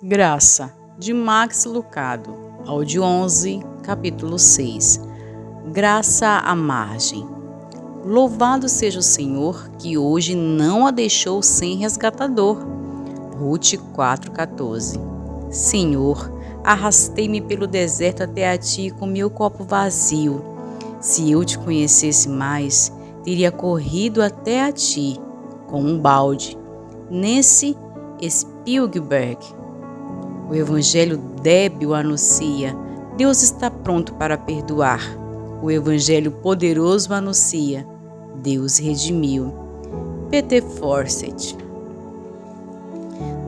Graça, de Max Lucado, áudio 11, capítulo 6. Graça à margem. Louvado seja o Senhor, que hoje não a deixou sem resgatador. Rute 4,14. Senhor, arrastei-me pelo deserto até a ti com meu copo vazio. Se eu te conhecesse mais, teria corrido até a ti com um balde. Nesse Spielberg. O Evangelho débil anuncia: Deus está pronto para perdoar. O Evangelho poderoso anuncia: Deus redimiu. Peter Fawcett.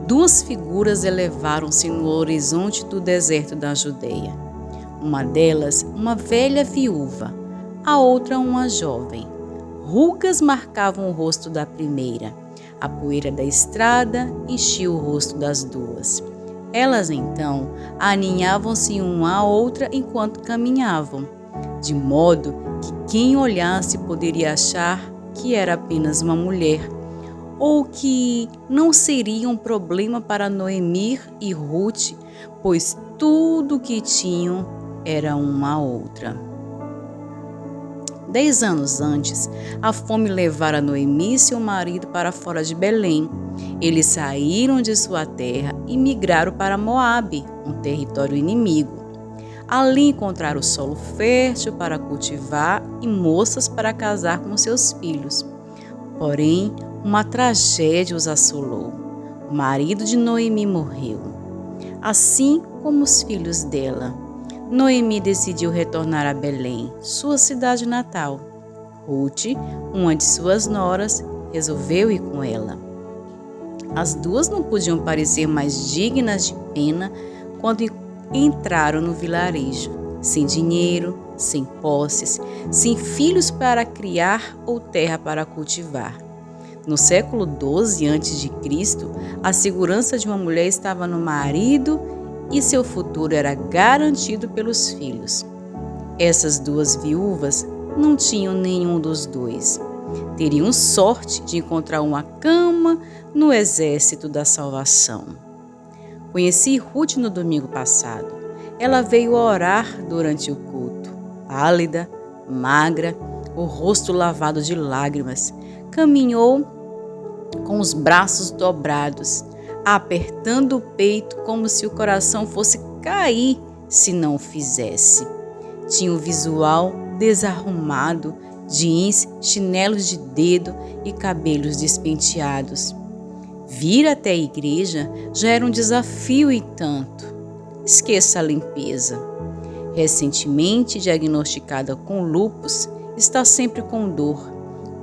Duas figuras elevaram-se no horizonte do deserto da Judeia. Uma delas, uma velha viúva, a outra, uma jovem. Rugas marcavam o rosto da primeira. A poeira da estrada enchia o rosto das duas. Elas, então, aninhavam-se uma à outra enquanto caminhavam, de modo que quem olhasse poderia achar que era apenas uma mulher, ou que não seria um problema para Noemi e Ruth, pois tudo o que tinham era uma à outra. 10 anos antes, a fome levara Noemi e seu marido para fora de Belém. Eles saíram de sua terra e migraram para Moabe, um território inimigo. Ali encontraram solo fértil para cultivar e moças para casar com seus filhos. Porém, uma tragédia os assolou. O marido de Noemi morreu, assim como os filhos dela. Noemi decidiu retornar a Belém, sua cidade natal. Ruth, uma de suas noras, resolveu ir com ela. As duas não podiam parecer mais dignas de pena quando entraram no vilarejo, sem dinheiro, sem posses, sem filhos para criar ou terra para cultivar. No século XII a.C., a segurança de uma mulher estava no marido e seu futuro era garantido pelos filhos. Essas duas viúvas não tinham nenhum dos dois. Teriam sorte de encontrar uma cama no exército da salvação. Conheci Ruth no domingo passado. Ela veio orar durante o culto. Pálida, magra, o rosto lavado de lágrimas, caminhou com os braços dobrados, apertando o peito como se o coração fosse cair se não o fizesse. Tinha o visual desarrumado, jeans, chinelos de dedo e cabelos despenteados. Vir até a igreja já era um desafio e tanto. Esqueça a limpeza. Recentemente diagnosticada com lúpus, está sempre com dor.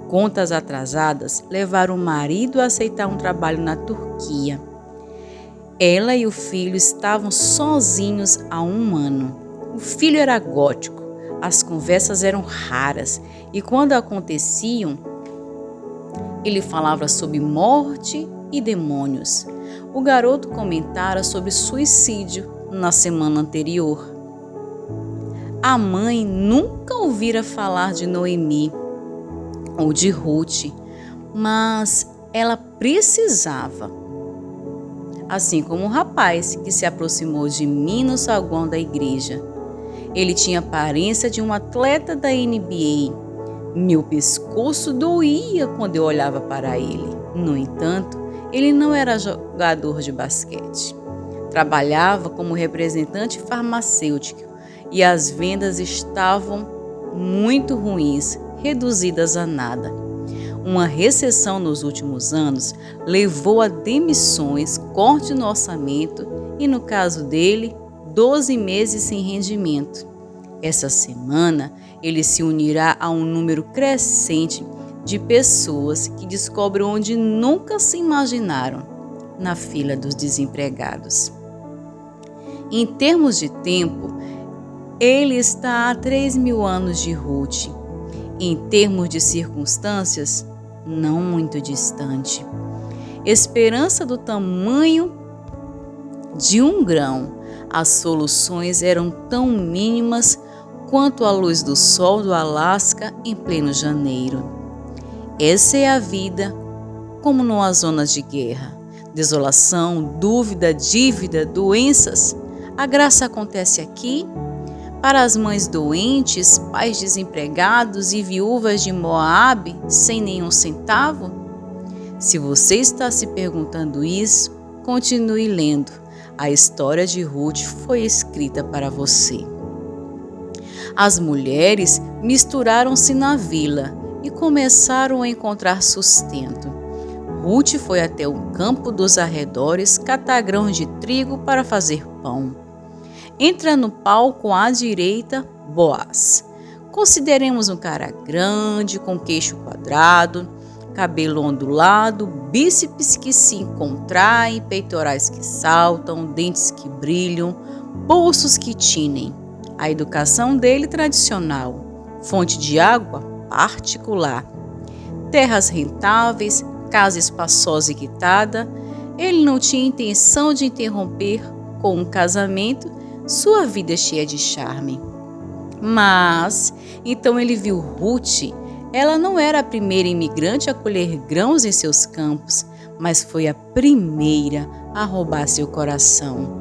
Contas atrasadas levaram o marido a aceitar um trabalho na Turquia. Ela e o filho estavam sozinhos há 1 ano. O filho era gótico, as conversas eram raras e quando aconteciam, ele falava sobre morte e demônios. O garoto comentara sobre suicídio na semana anterior. A mãe nunca ouvira falar de Noemi ou de Ruth, mas ela precisava. Assim como um rapaz que se aproximou de mim no saguão da igreja. Ele tinha a aparência de um atleta da NBA. Meu pescoço doía quando eu olhava para ele. No entanto, ele não era jogador de basquete. Trabalhava como representante farmacêutico e as vendas estavam muito ruins, reduzidas a nada. Uma recessão nos últimos anos levou a demissões, corte no orçamento e, no caso dele, 12 meses sem rendimento. Essa semana, ele se unirá a um número crescente de pessoas que descobrem onde nunca se imaginaram, na fila dos desempregados. Em termos de tempo, ele está a 3.000 anos de Ruth. Em termos de circunstâncias, não muito distante. Esperança do tamanho de um grão, as soluções eram tão mínimas quanto a luz do sol do Alasca em pleno janeiro. Essa é a vida como numa zona de guerra. Desolação, dúvida, dívida, doenças. A graça acontece aqui? Para as mães doentes, pais desempregados e viúvas de Moabe sem nenhum centavo? Se você está se perguntando isso, continue lendo. A história de Ruth foi escrita para você. As mulheres misturaram-se na vila e começaram a encontrar sustento. Ruth foi até o campo dos arredores catar grãos de trigo para fazer pão. Entra no palco à direita, Boaz. Consideremos um cara grande, com queixo quadrado, cabelo ondulado, bíceps que se contraem, peitorais que saltam, dentes que brilham, bolsos que tinem. A educação dele tradicional, fonte de água particular, terras rentáveis, casa espaçosa e quitada. Ele não tinha intenção de interromper com um casamento sua vida cheia de charme. Mas, então ele viu Ruth. Ela não era a primeira imigrante a colher grãos em seus campos, mas foi a primeira a roubar seu coração.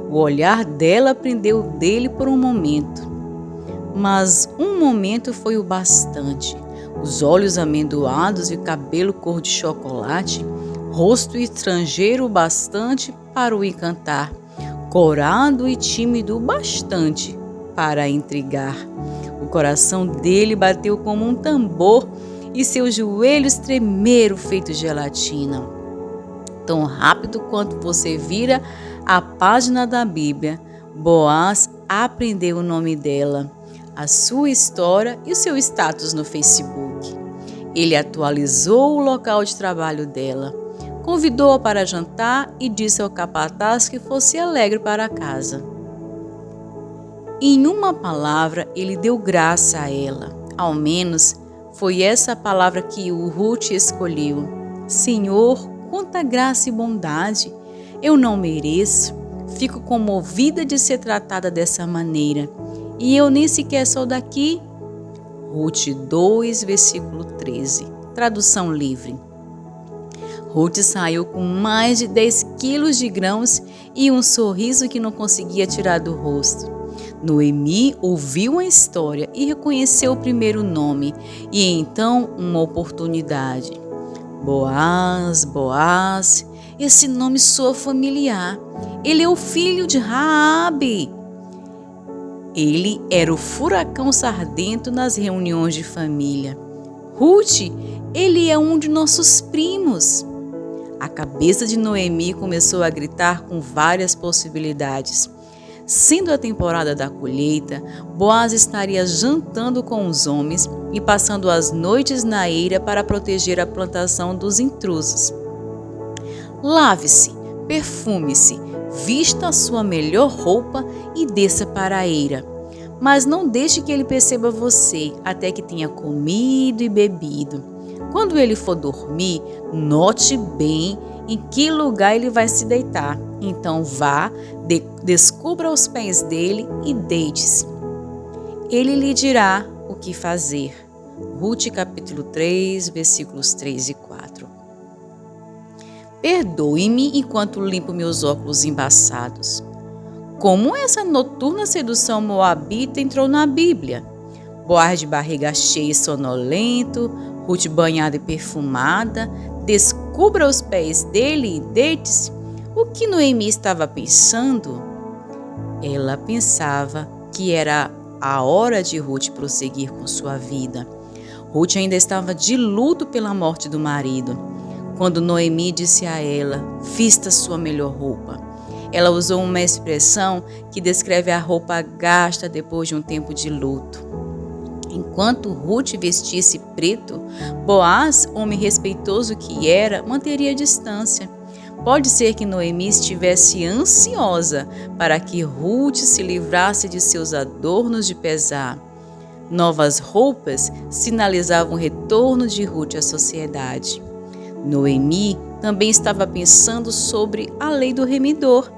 O olhar dela prendeu dele por um momento. Mas um momento foi o bastante. Os olhos amendoados e cabelo cor de chocolate, rosto estrangeiro o bastante para o encantar, corado e tímido o bastante para intrigar. O coração dele bateu como um tambor e seus joelhos tremeram feito gelatina. Tão rápido quanto você vira a página da Bíblia, Boaz aprendeu o nome dela, a sua história e o seu status no Facebook. Ele atualizou o local de trabalho dela, convidou-a para jantar e disse ao capataz que fosse alegre para casa. Em uma palavra, ele deu graça a ela. Ao menos, foi essa a palavra que o Ruth escolheu. Senhor, quanta graça e bondade! Eu não mereço. Fico comovida de ser tratada dessa maneira. E eu nem sequer sou daqui. Ruth 2, versículo 13. Tradução livre. Ruth saiu com mais de 10 quilos de grãos e um sorriso que não conseguia tirar do rosto. Noemi ouviu a história e reconheceu o primeiro nome e então uma oportunidade. Boaz, Boaz, esse nome soa familiar. Ele é o filho de Raabe. Ele era o furacão sardento nas reuniões de família. Ruth, ele é um de nossos primos. A cabeça de Noemi começou a gritar com várias possibilidades. Sendo a temporada da colheita, Boaz estaria jantando com os homens e passando as noites na eira para proteger a plantação dos intrusos. Lave-se, perfume-se, vista a sua melhor roupa e desça para a eira. Mas não deixe que ele perceba você até que tenha comido e bebido. Quando ele for dormir, note bem em que lugar ele vai se deitar. Então vá, descubra os pés dele e deite-se. Ele lhe dirá o que fazer. Ruth capítulo 3, versículos 3 e 4. Perdoe-me enquanto limpo meus óculos embaçados. Como essa noturna sedução moabita entrou na Bíblia? Boaz de barriga cheia e sonolento, Ruth banhada e perfumada, descubra os pés dele e deite-se. O que Noemi estava pensando? Ela pensava que era a hora de Ruth prosseguir com sua vida. Ruth ainda estava de luto pela morte do marido. Quando Noemi disse a ela, vista sua melhor roupa. Ela usou uma expressão que descreve a roupa gasta depois de um tempo de luto. Enquanto Ruth vestisse preto, Boaz, homem respeitoso que era, manteria distância. Pode ser que Noemi estivesse ansiosa para que Ruth se livrasse de seus adornos de pesar. Novas roupas sinalizavam o retorno de Ruth à sociedade. Noemi também estava pensando sobre a lei do remidor.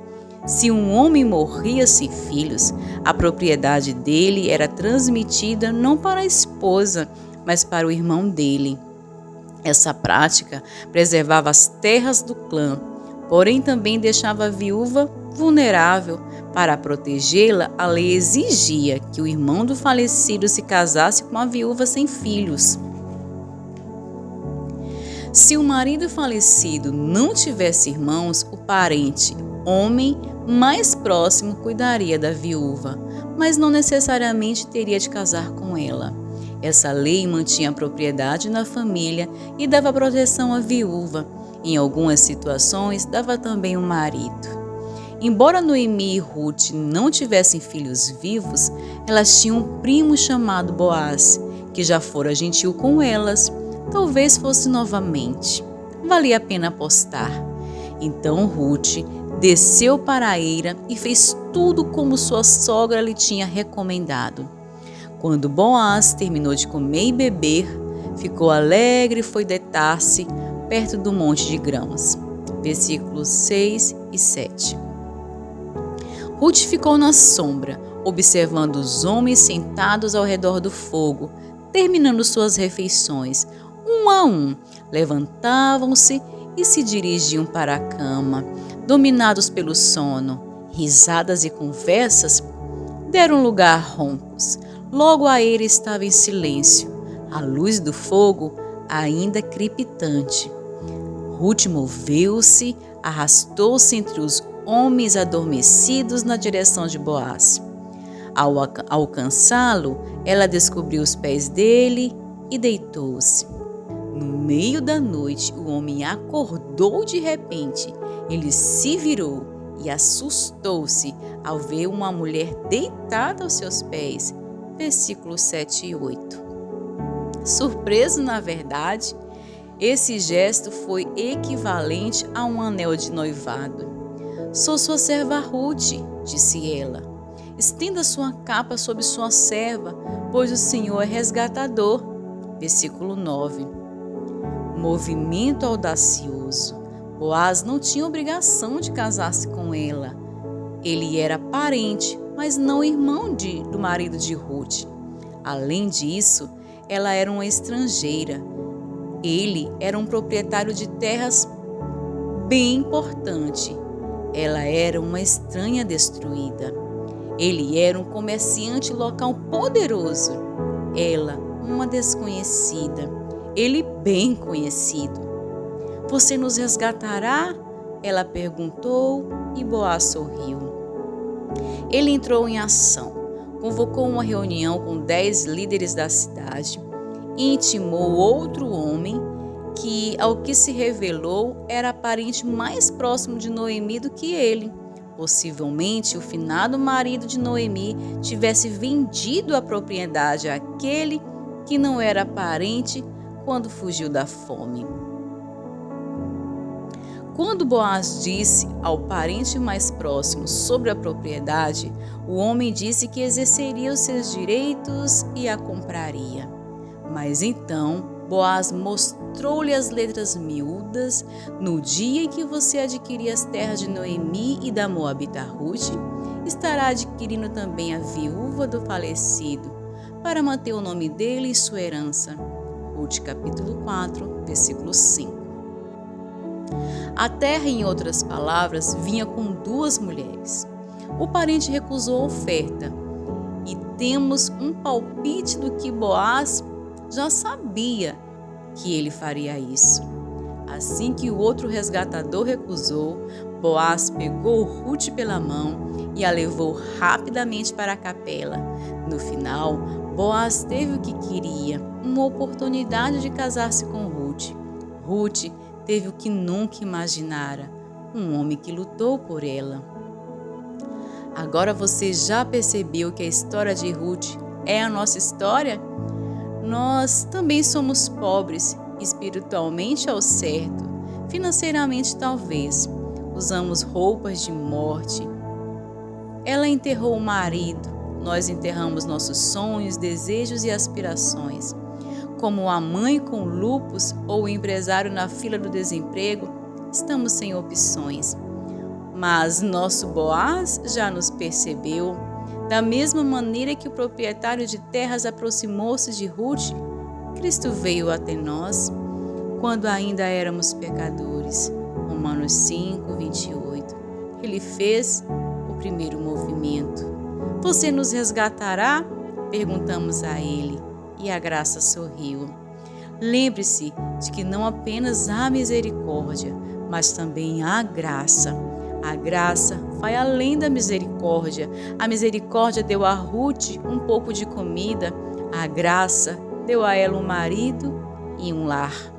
Se um homem morria sem filhos, a propriedade dele era transmitida não para a esposa, mas para o irmão dele. Essa prática preservava as terras do clã. porém também deixava a viúva vulnerável. Para protegê-la, a lei exigia que o irmão do falecido se casasse com a viúva sem filhos. Se o marido falecido não tivesse irmãos, o parente, homem mais próximo, cuidaria da viúva, mas não necessariamente teria de casar com ela. Essa lei mantinha a propriedade na família e dava proteção à viúva. Em algumas situações, dava também o marido. Embora Noemi e Ruth não tivessem filhos vivos, elas tinham um primo chamado Boaz, que já fora gentil com elas. Talvez fosse novamente. Valia a pena apostar. Então Ruth desceu para a eira e fez tudo como sua sogra lhe tinha recomendado. Quando Boaz terminou de comer e beber, ficou alegre e foi deitar-se perto do monte de grãos. Versículos 6 e 7. Ruth ficou na sombra, observando os homens sentados ao redor do fogo, terminando suas refeições. Um a um, levantavam-se e se dirigiam para a cama, dominados pelo sono. Risadas e conversas deram lugar a roncos. Logo a eira estava em silêncio, a luz do fogo ainda crepitante. Ruth moveu-se, arrastou-se entre os homens adormecidos na direção de Boaz. Ao alcançá-lo, ela descobriu os pés dele e deitou-se. No meio da noite, o homem acordou de repente. Ele se virou e assustou-se ao ver uma mulher deitada aos seus pés. Versículos 7 e 8. Surpreso, na verdade, esse gesto foi equivalente a um anel de noivado. Sou sua serva Ruth, disse ela. Estenda sua capa sobre sua serva, pois o Senhor é resgatador. Versículo 9. Movimento audacioso. Boaz não tinha obrigação de casar-se com ela. Ele era parente, mas não irmão do marido de Ruth. Além disso, ela era uma estrangeira. Ele era um proprietário de terras bem importante. Ela era uma estranha destruída. Ele era um comerciante local poderoso. Ela, uma desconhecida. Ele bem conhecido. Você nos resgatará? Ela perguntou e Boaz sorriu. Ele entrou em ação. Convocou uma reunião com 10 líderes da cidade e intimou outro homem que, ao que se revelou, era parente mais próximo de Noemi do que ele. Possivelmente, o finado marido de Noemi tivesse vendido a propriedade àquele que não era parente quando fugiu da fome. Quando Boaz disse ao parente mais próximo sobre a propriedade, o homem disse que exerceria os seus direitos e a compraria. Mas então, Boaz mostrou-lhe as letras miúdas. No dia em que você adquirir as terras de Noemi e da Moabita Ruth, estará adquirindo também a viúva do falecido, para manter o nome dele e sua herança. Ruth capítulo 4, versículo 5. A terra, em outras palavras, vinha com 2 mulheres. O parente recusou a oferta e temos um palpite do que Boaz já sabia que ele faria isso. Assim que o outro resgatador recusou, Boaz pegou Ruth pela mão e a levou rapidamente para a capela. No final, Boaz teve o que queria, uma oportunidade de casar-se com Ruth. Ruth teve o que nunca imaginara, um homem que lutou por ela. Agora você já percebeu que a história de Ruth é a nossa história? Nós também somos pobres, espiritualmente ao certo, financeiramente talvez. Usamos roupas de morte. Ela enterrou o marido, nós enterramos nossos sonhos, desejos e aspirações. Como a mãe com lúpus ou o empresário na fila do desemprego, estamos sem opções. Mas nosso Boaz já nos percebeu. Da mesma maneira que o proprietário de terras aproximou-se de Ruth, Cristo veio até nós quando ainda éramos pecadores. Romanos 5, 28. Ele fez o primeiro movimento. Você nos resgatará? Perguntamos a ele, e a graça sorriu. Lembre-se de que não apenas há misericórdia, mas também há graça. A graça vai além da misericórdia. A misericórdia deu a Ruth um pouco de comida. A graça deu a ela um marido e um lar.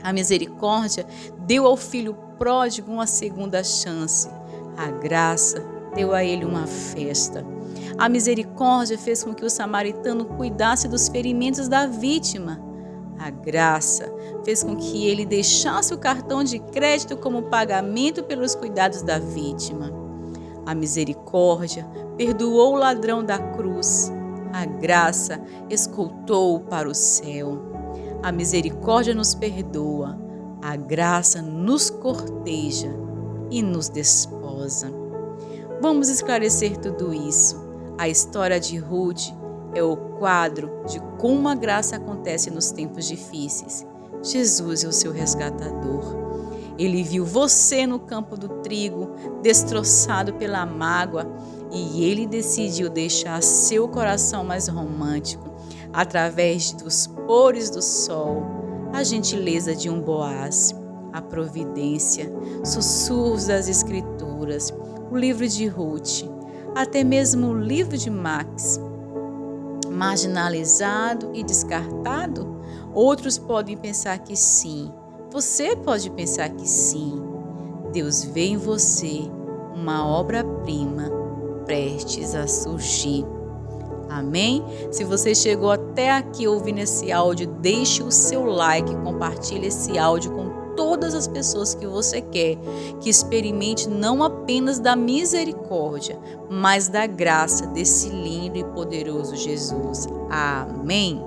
A misericórdia deu ao filho pródigo uma segunda chance. A graça deu a ele uma festa. A misericórdia fez com que o samaritano cuidasse dos ferimentos da vítima. A graça fez com que ele deixasse o cartão de crédito como pagamento pelos cuidados da vítima. A misericórdia perdoou o ladrão da cruz. A graça escoltou-o para o céu. A misericórdia nos perdoa. A graça nos corteja e nos desposa. Vamos esclarecer tudo isso. A história de Ruth é o quadro de como a graça acontece nos tempos difíceis. Jesus é o seu resgatador. Ele viu você no campo do trigo, destroçado pela mágoa, e ele decidiu deixar seu coração mais romântico através dos pores do sol, a gentileza de um Boaz, a providência, sussurros das escrituras, o livro de Ruth, até mesmo o livro de Max. Marginalizado e descartado? Outros podem pensar que sim. Você pode pensar que sim. Deus vê em você uma obra-prima prestes a surgir. Amém? Se você chegou até aqui ouvindo esse áudio, deixe o seu like, compartilhe esse áudio com todas as pessoas que você quer que experimente não apenas da misericórdia, mas da graça desse lindo e poderoso Jesus. Amém?